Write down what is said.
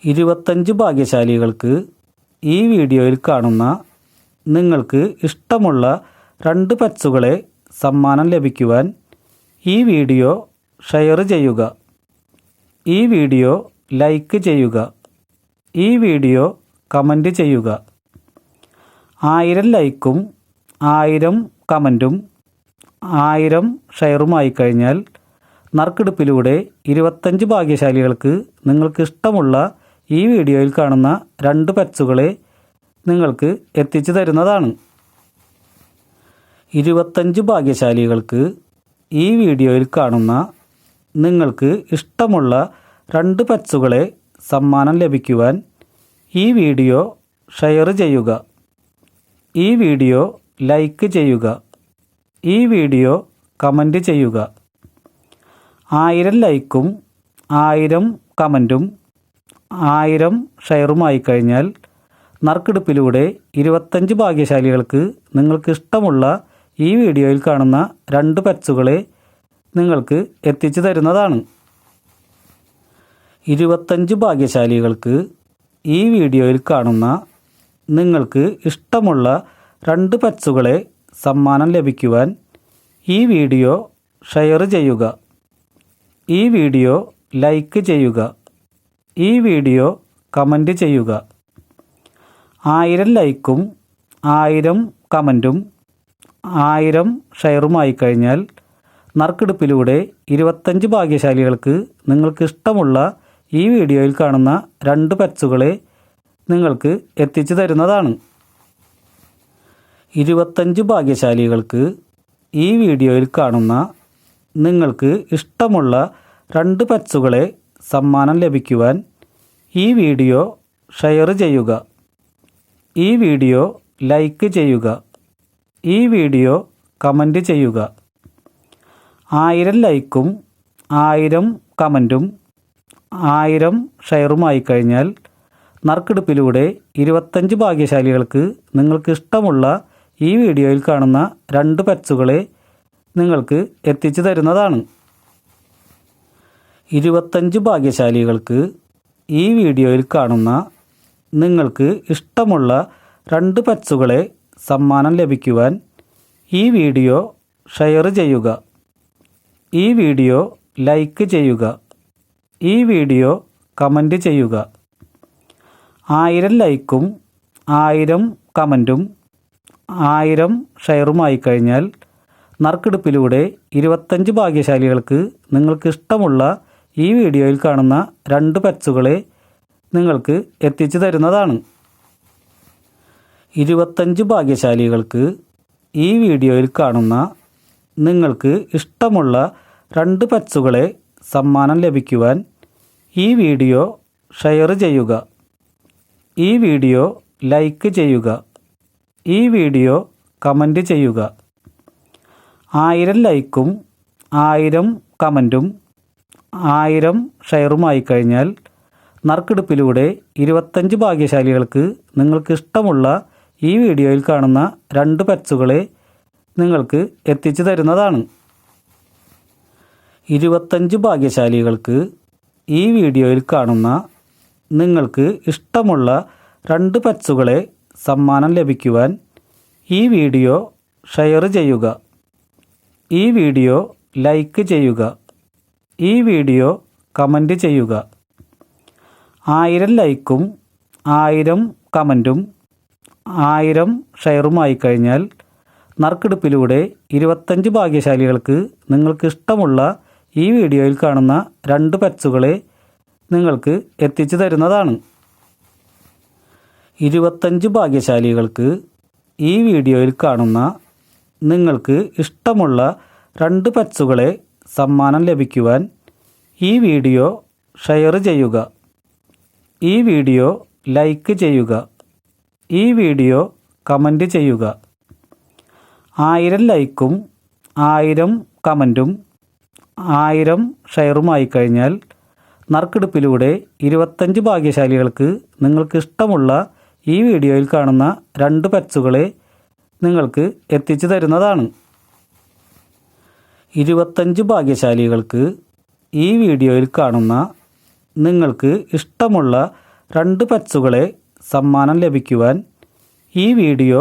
25 ഭാഗ്യശാലികൾക്ക് ഈ വീഡിയോയിൽ കാണുന്ന നിങ്ങൾക്ക് ഇഷ്ടമുള്ള 2 പെറ്റ്സുകളെ സമ്മാനം ലഭിക്കുവാൻ ഈ വീഡിയോ ഷെയർ ചെയ്യുക, ഈ വീഡിയോ ലൈക്ക് ചെയ്യുക, ഈ വീഡിയോ കമൻറ്റ് ചെയ്യുക. 1000 ലൈക്കും 1000 കമൻറ്റും 1000 ഷെയറുമായി കഴിഞ്ഞാൽ നറുക്കെടുപ്പിലൂടെ 25 ഭാഗ്യശാലികൾക്ക് നിങ്ങൾക്ക് ഇഷ്ടമുള്ള ഈ വീഡിയോയിൽ കാണുന്ന 2 പെറ്റ്സുകളെ നിങ്ങൾക്ക് എത്തിച്ചു തരുന്നതാണ്. 25 ഭാഗ്യശാലികൾക്ക് ഈ വീഡിയോയിൽ കാണുന്ന നിങ്ങൾക്ക് ഇഷ്ടമുള്ള 2 പെറ്റ്സുകളെ സമ്മാനം ലഭിക്കുവാൻ ഈ വീഡിയോ ഷെയർ ചെയ്യുക, ഈ വീഡിയോ ലൈക്ക് ചെയ്യുക, ഈ വീഡിയോ കമൻറ്റ് ചെയ്യുക. 1000 ലൈക്കും 1000 കമൻറ്റും 1000 ഷെയറുമായി കഴിഞ്ഞാൽ നറുക്കെടുപ്പിലൂടെ 25 ഭാഗ്യശാലികൾക്ക് നിങ്ങൾക്ക് ഇഷ്ടമുള്ള ഈ വീഡിയോയിൽ കാണുന്ന 2 പെറ്റ്സുകളെ നിങ്ങൾക്ക് എത്തിച്ചു തരുന്നതാണ്. 25 ഭാഗ്യശാലികൾക്ക് ഈ വീഡിയോയിൽ കാണുന്ന നിങ്ങൾക്ക് ഇഷ്ടമുള്ള 2 പെറ്റ്സുകളെ സമ്മാനം ലഭിക്കുവാൻ ഈ വീഡിയോ ഷെയർ ചെയ്യുക, ഈ വീഡിയോ ലൈക്ക് ചെയ്യുക, ഈ വീഡിയോ കമൻറ്റ് ചെയ്യുക. 1000 ലൈക്കും 1000 കമൻറ്റും 1000 ഷെയറുമായി കഴിഞ്ഞാൽ നറുക്കെടുപ്പിലൂടെ 25 ഭാഗ്യശാലികൾക്ക് നിങ്ങൾക്ക് ഇഷ്ടമുള്ള ഈ വീഡിയോയിൽ കാണുന്ന 2 പെറ്റ്സുകളെ നിങ്ങൾക്ക് എത്തിച്ചു തരുന്നതാണ്. 25 ഭാഗ്യശാലികൾക്ക് ഈ വീഡിയോയിൽ കാണുന്ന നിങ്ങൾക്ക് ഇഷ്ടമുള്ള 2 പെറ്റ്സുകളെ സമ്മാനം ലഭിക്കുവാൻ ഈ വീഡിയോ ഷെയർ ചെയ്യുക, ഈ വീഡിയോ ലൈക്ക് ചെയ്യുക, ഈ വീഡിയോ കമൻറ്റ് ചെയ്യുക. 1000 ലൈക്കും 1000 കമൻറ്റും 1000 ഷെയറുമായി കഴിഞ്ഞാൽ നറുക്കെടുപ്പിലൂടെ 25 ഭാഗ്യശാലികൾക്ക് നിങ്ങൾക്ക് ഇഷ്ടമുള്ള ഈ വീഡിയോയിൽ കാണുന്ന 2 പെറ്റ്സുകളെ നിങ്ങൾക്ക് എത്തിച്ചു തരുന്നതാണ്. 25 ഭാഗ്യശാലികൾക്ക് ഈ വീഡിയോയിൽ കാണുന്ന നിങ്ങൾക്ക് ഇഷ്ടമുള്ള 2 പെറ്റ്സുകളെ സമ്മാനം ലഭിക്കുവാൻ ഈ വീഡിയോ ഷെയർ ചെയ്യുക, ഈ വീഡിയോ ലൈക്ക് ചെയ്യുക, ഈ വീഡിയോ കമൻറ്റ് ചെയ്യുക. 1000 ലൈക്കും 1000 കമൻറ്റും 1000 ഷെയറുമായി കഴിഞ്ഞാൽ നറുക്കെടുപ്പിലൂടെ 25 ഭാഗ്യശാലികൾക്ക് നിങ്ങൾക്ക് ഇഷ്ടമുള്ള ഈ വീഡിയോയിൽ കാണുന്ന 2 പെറ്റ്സുകളെ നിങ്ങൾക്ക് എത്തിച്ചു തരുന്നതാണ്. 25 ഭാഗ്യശാലികൾക്ക് ഈ വീഡിയോയിൽ കാണുന്ന നിങ്ങൾക്ക് ഇഷ്ടമുള്ള 2 പെറ്റ്സുകളെ സമ്മാനം ലഭിക്കുവാൻ ഈ വീഡിയോ ഷെയർ ചെയ്യുക, ഈ വീഡിയോ ലൈക്ക് ചെയ്യുക, ഈ വീഡിയോ കമൻറ്റ് ചെയ്യുക. 1000 ലൈക്കും 1000 കമൻറ്റും 1000 ഷെയറുമായി കഴിഞ്ഞാൽ നറുക്കെടുപ്പിലൂടെ 25 ഭാഗ്യശാലികൾക്ക് നിങ്ങൾക്ക് ഇഷ്ടമുള്ള ഈ വീഡിയോയിൽ കാണുന്ന 2 പെറ്റ്സുകളെ നിങ്ങൾക്ക് എത്തിച്ചു തരുന്നതാണ്. 25 ഭാഗ്യശാലികൾക്ക് ഈ വീഡിയോയിൽ കാണുന്ന നിങ്ങൾക്ക് ഇഷ്ടമുള്ള 2 പെറ്റ്സുകളെ സമ്മാനം ലഭിക്കുവാൻ ഈ വീഡിയോ ഷെയർ ചെയ്യുക, ഈ വീഡിയോ ലൈക്ക് ചെയ്യുക, ഈ വീഡിയോ കമൻറ്റ് ചെയ്യുക. 1000 ലൈക്കും 1000 കമൻറ്റും 1000 ഷെയറുമായി കഴിഞ്ഞാൽ നറുക്കെടുപ്പിലൂടെ 25 ഭാഗ്യശാലികൾക്ക് നിങ്ങൾക്ക് ഇഷ്ടമുള്ള ഈ വീഡിയോയിൽ കാണുന്ന 2 പെറ്റ്സുകളെ നിങ്ങൾക്ക് എത്തിച്ചു തരുന്നതാണ്. 25 ഭാഗ്യശാലികൾക്ക് ഈ വീഡിയോയിൽ കാണുന്ന നിങ്ങൾക്ക് ഇഷ്ടമുള്ള 2 പെറ്റ്സുകളെ സമ്മാനം ലഭിക്കുവാൻ ഈ വീഡിയോ ഷെയർ ചെയ്യുക, ഈ വീഡിയോ ലൈക്ക് ചെയ്യുക, ഈ വീഡിയോ കമൻറ്റ് ചെയ്യുക. 1000 ലൈക്കും 1000 കമൻറ്റും 1000 ഷെയറുമായി കഴിഞ്ഞാൽ നറുക്കെടുപ്പിലൂടെ 25 ഭാഗ്യശാലികൾക്ക് നിങ്ങൾക്ക് ഇഷ്ടമുള്ള ഈ വീഡിയോയിൽ കാണുന്ന 2 പെറ്റ്സുകളെ നിങ്ങൾക്ക് എത്തിച്ചു തരുന്നതാണ്. 25 ഭാഗ്യശാലികൾക്ക് ഈ വീഡിയോയിൽ കാണുന്ന നിങ്ങൾക്ക് ഇഷ്ടമുള്ള 2 പറ്റ്സുകളെ സമ്മാനം ലഭിക്കുവാൻ ഈ വീഡിയോ